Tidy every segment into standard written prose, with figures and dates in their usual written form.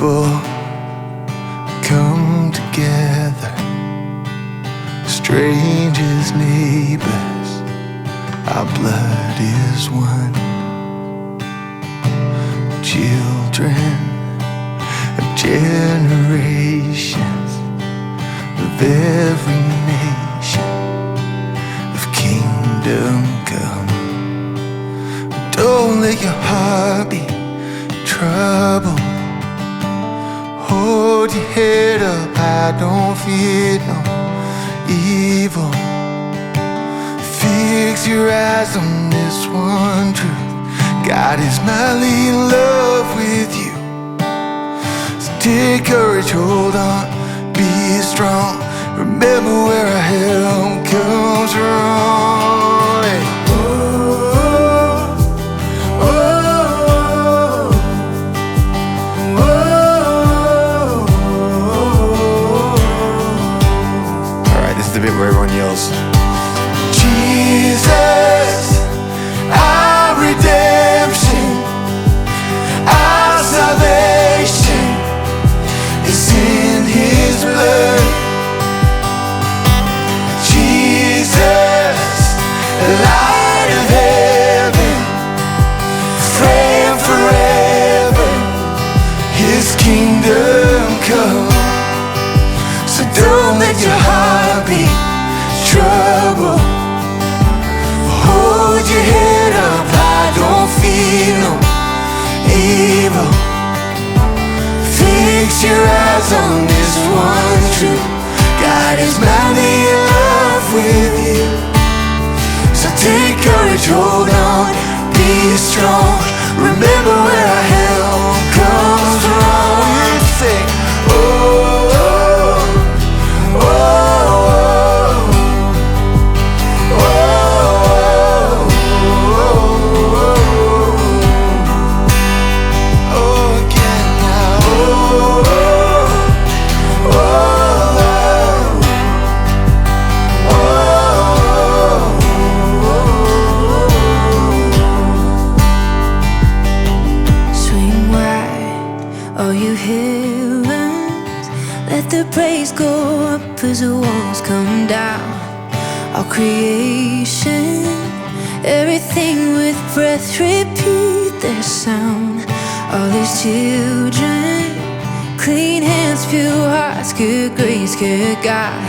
people come together, strangers, neighbors, our blood is one. Children of generations, of every nation, of kingdom come. Don't let your heart be troubled. Hold your head up high, don't fear no evil. Fix your eyes on this one truth: God is madly in love with you. So take courage, hold on, be strong. Remember where our help comes from. Hey. The bit where everyone yells, Jesus, our redemption, our salvation is in His blood. Jesus, light of heaven, frame forever, His kingdom come. So don't let your heart be troubled. Hold your head up high, don't fear no evil. Fix your eyes on this one truth: God is madly in love with you. So take courage, hold on, be strong. Remember where our help comes from. You say, oh. Praise go up as the walls come down. All creation, everything with breath, repeat their sound. All His children, clean hands, pure hearts, good grace, good God.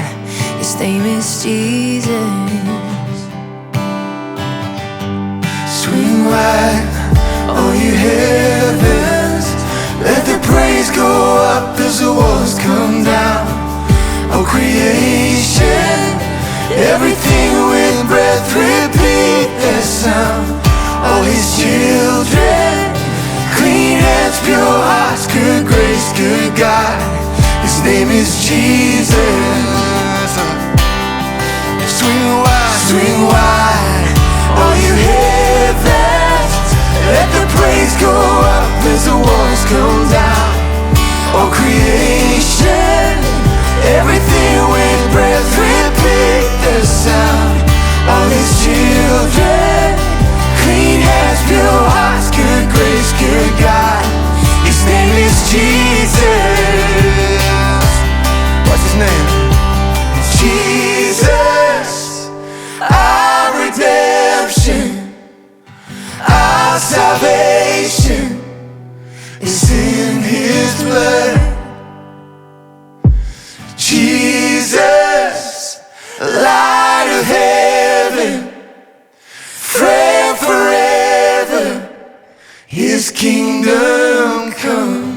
His name is Jesus. Swing wide, all you heavens, let the praise go up as the walls come down. Oh creation, everything with breath, repeat their sound. All His children, clean hands, pure hearts, good grace, good God. His name is Jesus. Swing wide, all you heavens, let the praise go up as the walls come down. Oh creation, everything with breath, repeat the sound. All His children, clean hands, pure hearts, good grace, good God. His name is Jesus. What's His name? Jesus, our redemption, our salvation is in His blood. Jesus, light of heaven, frame forever, His kingdom come.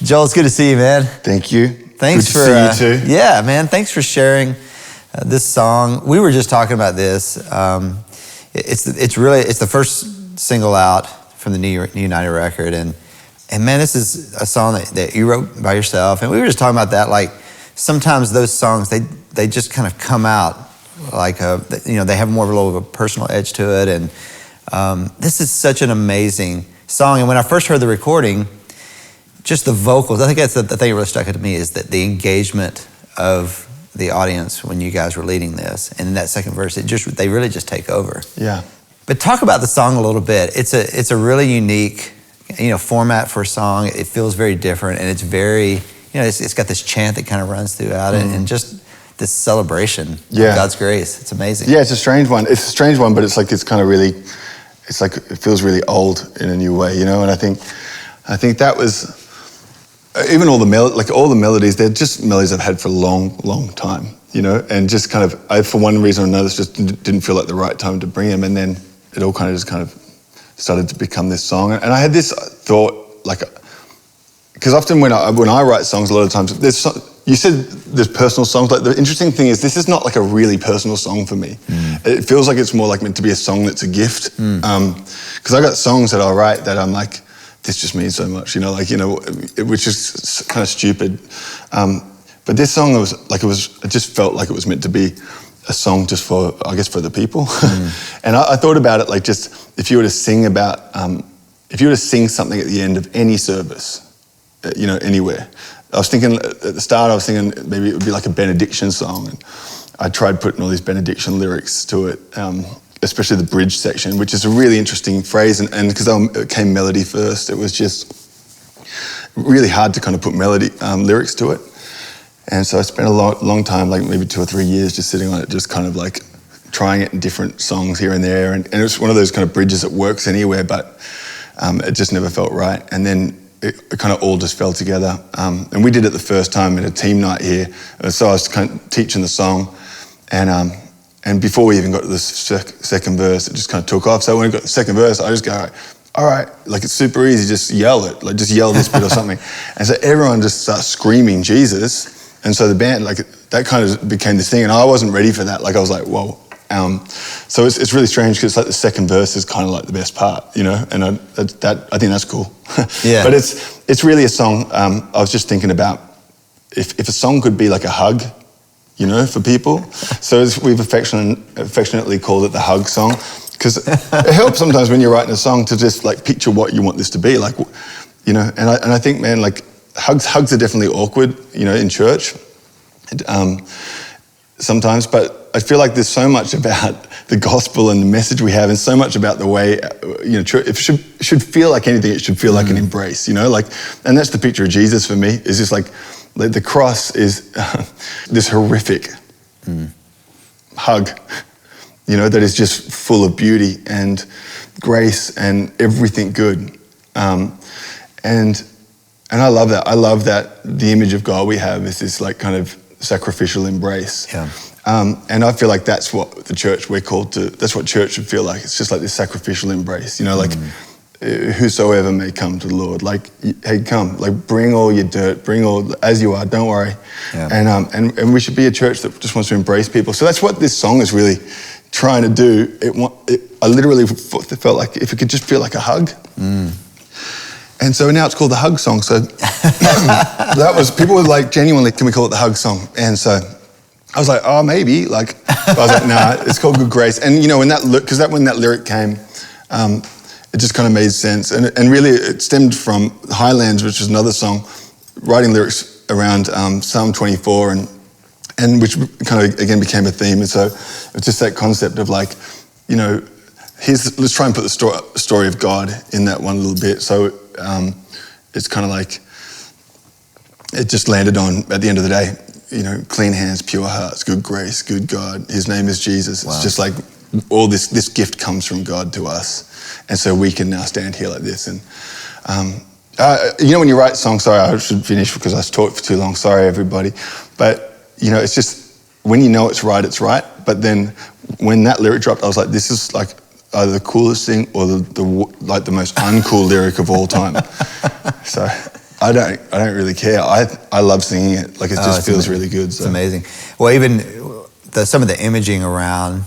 Joel, it's good to see you, man. Thank you. Thanks good to see you too. Yeah, man. Thanks for sharing this song. We were just talking about this. It's the first single out from the New United record, and man, this is a song that you wrote by yourself. And we were just talking about that. Like sometimes those songs they just kind of come out like they have more of a little of a personal edge to it. And this is such an amazing song. And when I first heard the recording, just the vocals, I think that's the thing that really stuck out to me, is that the engagement of the audience when you guys were leading this, and in that second verse, they really just take over. Yeah. But talk about the song a little bit. It's a really unique, format for a song. It feels very different, and it's very, it's got this chant that kind of runs throughout it, and just this celebration of God's grace. It's amazing. Yeah, it's a strange one. It's a strange one, but it's kind of really, it's like it feels really old in a new way, And I think that was even all the melodies. They're just melodies I've had for a long, long time, and just kind of, for one reason or another, it just didn't feel like the right time to bring them, and then it all kind of started to become this song. And I had this thought, because often when I write songs, a lot of times you said there's personal songs. Like, the interesting thing is, this is not like a really personal song for me. It feels like it's more like meant to be a song that's a gift. Because I got songs that I write that I'm like, this just means so much, which is kind of stupid. But this song it just felt like it was meant to be a song just for the people. And I thought about it like, just if you were to sing something at the end of any service, anywhere. I was thinking at the start, maybe it would be like a benediction song. And I tried putting all these benediction lyrics to it, especially the bridge section, which is a really interesting phrase. And because it came melody first, it was just really hard to kind of put melody lyrics to it. And so I spent a long time, like maybe 2 or 3 years, just sitting on it, just kind of like trying it in different songs here and there. And it was one of those kind of bridges that works anywhere, but it just never felt right. And then it kind of all just fell together. And we did it the first time at a team night here. So I was kind of teaching the song, and before we even got to the second verse, it just kind of took off. So when we got to the second verse, I just go, all right, like, it's super easy, just yell it, like just yell this bit or something. And so everyone just starts screaming Jesus. And so the band, like, that kind of became this thing, and I wasn't ready for that. Like, I was like, whoa. So it's really strange, because like the second verse is kind of like the best part, and I think that's cool. Yeah. But it's really a song. I was just thinking about if a song could be like a hug, for people. So we've affectionately called it the hug song, because it helps sometimes when you're writing a song to just like picture what you want this to be, like, And I think, man, like, hugs are definitely awkward, in church. Sometimes, but I feel like there's so much about the gospel and the message we have, and so much about the way, church, if it should feel like anything, it should feel like an embrace, and that's the picture of Jesus for me, is just like the cross is this horrific hug, that is just full of beauty and grace and everything good. And I love that. I love that the image of God we have is this like kind of sacrificial embrace. Yeah. And I feel like that's what the church we're called to, that's what church should feel like. It's just like this sacrificial embrace, like whosoever may come to the Lord. Like, hey, come, like, bring all your dirt, bring all as you are, don't worry. Yeah. And we should be a church that just wants to embrace people. So that's what this song is really trying to do. I literally felt like if it could just feel like a hug. And so now it's called the hug song. So people were like, genuinely, can we call it the hug song? And so I was like, oh, maybe. Like, I was like, nah, it's called Good Grace. And when that lyric came, it just kind of made sense. And really it stemmed from Highlands, which is another song, writing lyrics around Psalm 24, and which kind of again became a theme. And so it's just that concept of like, let's try and put the story of God in that one little bit. So it's kind of like, it just landed on, at the end of the day, clean hands, pure hearts, good grace, good God. His name is Jesus. Wow. It's just like all this gift comes from God to us. And so we can now stand here like this. And, when you write songs, sorry, I should finish because I talked for too long. Sorry, everybody. But, it's just, when you know it's right, it's right. But then when that lyric dropped, I was like, this is like either the coolest thing or the most uncool lyric of all time. So I don't really care. I love singing it. Like, it just feels really good. So. It's amazing. Well, even some of the imaging around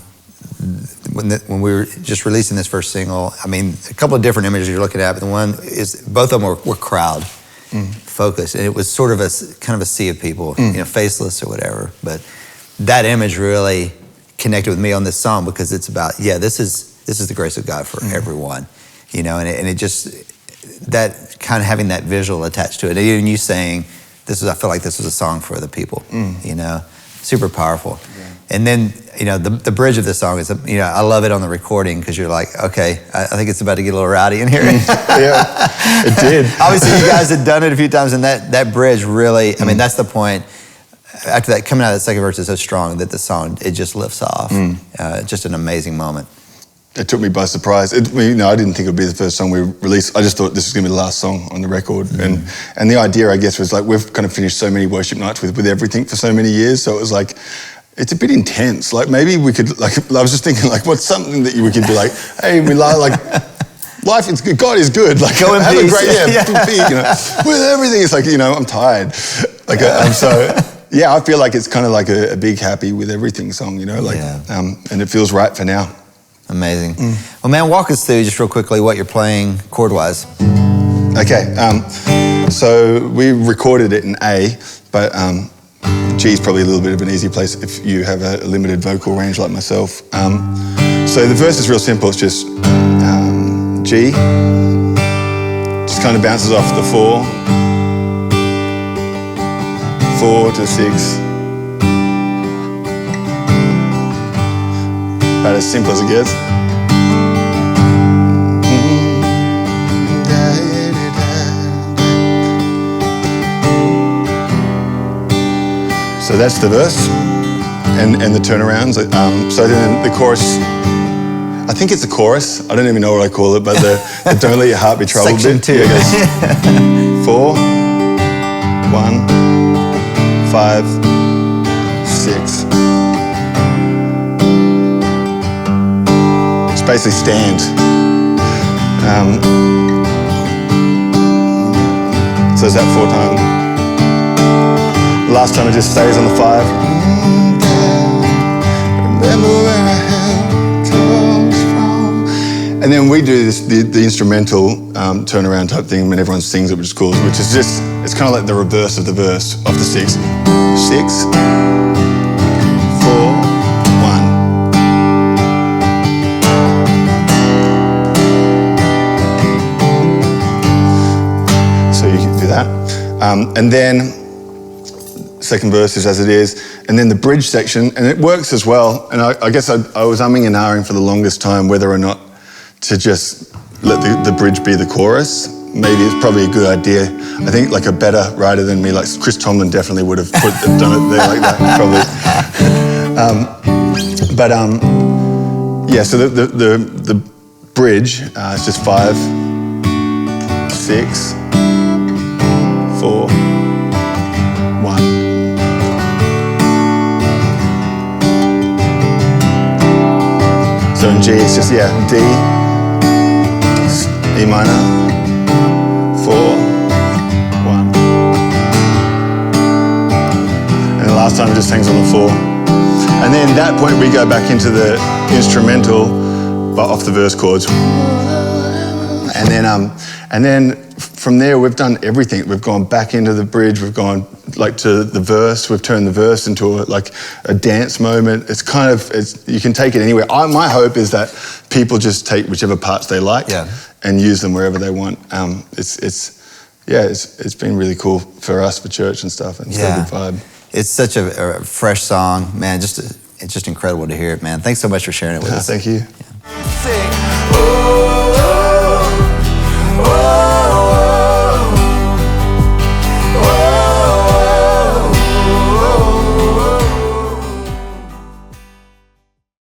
when we were just releasing this first single, I mean, a couple of different images you're looking at, but the one is, both of them were crowd focused, and it was sort of kind of a sea of people, faceless or whatever. But that image really connected with me on this song, because it's about, this is the grace of God for everyone, and it just, that kind of having that visual attached to it, and even you saying, I feel like this was a song for the people, super powerful. And then, the bridge of this song is, I love it on the recording because you're like, okay, I think it's about to get a little rowdy in here. Yeah, it did. Obviously, you guys had done it a few times, and that bridge really, that's the point. After that, coming out of that second verse is so strong that the song, it just lifts off. Just an amazing moment. It took me by surprise. I didn't think it would be the first song we released. I just thought this was going to be the last song on the record. And the idea, I guess, was like we've kind of finished so many worship nights with everything for so many years. So it was like, it's a bit intense. Like maybe we could, I was just thinking, what's something that we could be like, hey, we life is good. God is good. Go in have peace. a great, with everything. It's like, I'm tired. I feel like it's kind of like a big happy with everything song, and it feels right for now. Amazing. Well, man, walk us through just real quickly what you're playing chord-wise. Okay, so we recorded it in A, but G is probably a little bit of an easy place if you have a limited vocal range like myself. So the verse is real simple. It's just G, just kind of bounces off the 4, 4 to 6. About as simple as it gets. So that's the verse and the turnarounds. So then the chorus, I think it's the chorus. I don't even know what I call it, but the Don't Let Your Heart Be Troubled Section bit. 2. Yeah, it goes 4, 1, 5, 6. It's basically stand. So is that 4 times? Last time it just stays on the 5. Remember where I comes from. And then we do this, the instrumental turnaround type thing when everyone sings it, which is cool, which is just, it's kind of like the reverse of the verse of the 6. 6, 4, 1. So you can do that. And then second verse is as it is, and then the bridge section, and it works as well. And I guess I was umming and ahhing for the longest time whether or not to just let the bridge be the chorus. Maybe it's probably a good idea. I think like a better writer than me, like Chris Tomlin, definitely would have done it there like that, probably. Yeah. So the bridge is just 5, 6, 4, 1. So in G, it's just, D, E minor, 4, 1. And the last time it just hangs on the 4. And then at that point we go back into the instrumental, but off the verse chords. And then from there we've done everything. We've gone back into the bridge, we've gone to the verse, we've turned the verse into a dance moment. It's kind of, you can take it anywhere. My hope is that people just take whichever parts they like and use them wherever they want. It's been really cool for us, for church and stuff, and it's got a good vibe. It's such a fresh song, man. It's just incredible to hear it, man. Thanks so much for sharing it with us. Thank you. Sing, oh, oh, oh.